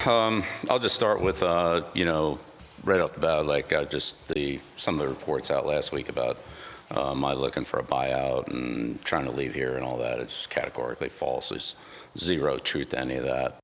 I'll just start with, right off the bat, like some of the reports out last week about my looking for a buyout and trying to leave here and all that. It's categorically false. There's zero truth to any of that.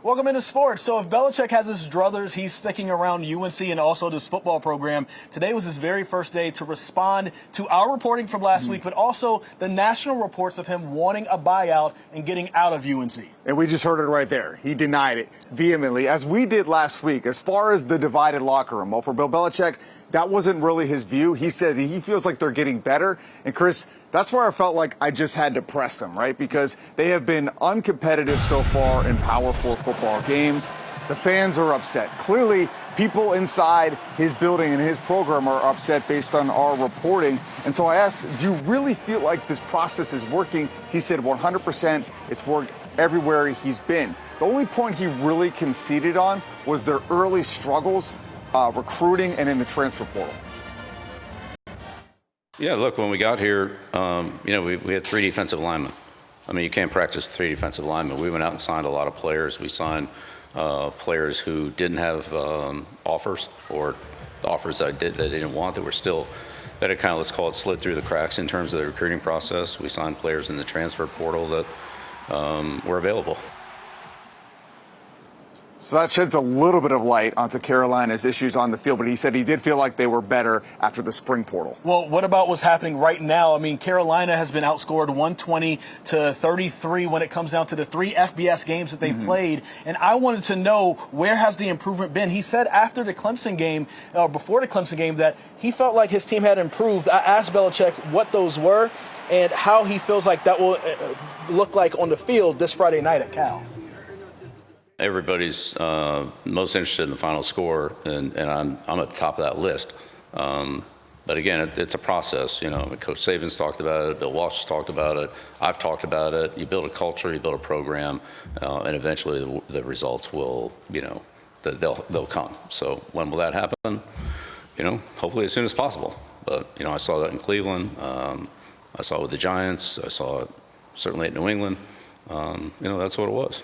Welcome into sports. So if Belichick has his druthers, he's sticking around UNC and also this football program. Today was his very first day to respond to our reporting from last week, but also the national reports of him wanting a buyout and getting out of UNC. And we just heard it right there. He denied it vehemently, as we did last week. As far as the divided locker room, well, for Bill Belichick, that wasn't really his view. He said he feels like they're getting better. And Chris, that's where I felt like I just had to press them, right? Because they have been uncompetitive so far in Power 4 football games. The fans are upset. Clearly, people inside his building and his program are upset based on our reporting. And so I asked, do you really feel like this process is working? He said 100%. It's worked everywhere he's been. The only point he really conceded on was their early struggles recruiting and in the transfer portal. Yeah, look, when we got here, we had 3 defensive linemen. I mean, you can't practice with 3 defensive linemen. We went out and signed a lot of players. We signed players who didn't have offers, or offers that they didn't want, that had kind of, let's call it, slid through the cracks in terms of the recruiting process. We signed players in the transfer portal that were available. So that sheds a little bit of light onto Carolina's issues on the field, but he said he did feel like they were better after the spring portal. Well, what about what's happening right now? I mean, Carolina has been outscored 120-33 when it comes down to the 3 FBS games that they've played. And I wanted to know, where has the improvement been? He said after the Clemson game, or before the Clemson game, that he felt like his team had improved. I asked Belichick what those were and how he feels like that will look like on the field this Friday night at Cal. Everybody's most interested in the final score, and I'm at the top of that list. But again, it's a process. Coach Saban's talked about it, Bill Walsh has talked about it, I've talked about it. You build a culture, you build a program, and eventually the results will, they'll come. So when will that happen? Hopefully as soon as possible. But I saw that in Cleveland. I saw it with the Giants. I saw it certainly at New England. That's what it was.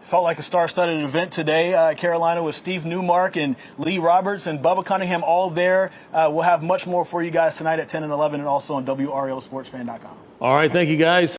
Felt like a star-studded event today. Carolina with Steve Newmark and Lee Roberts and Bubba Cunningham all there. We'll have much more for you guys tonight at 10 and 11, and also on WRALSportsFan.com. All right, thank you, guys.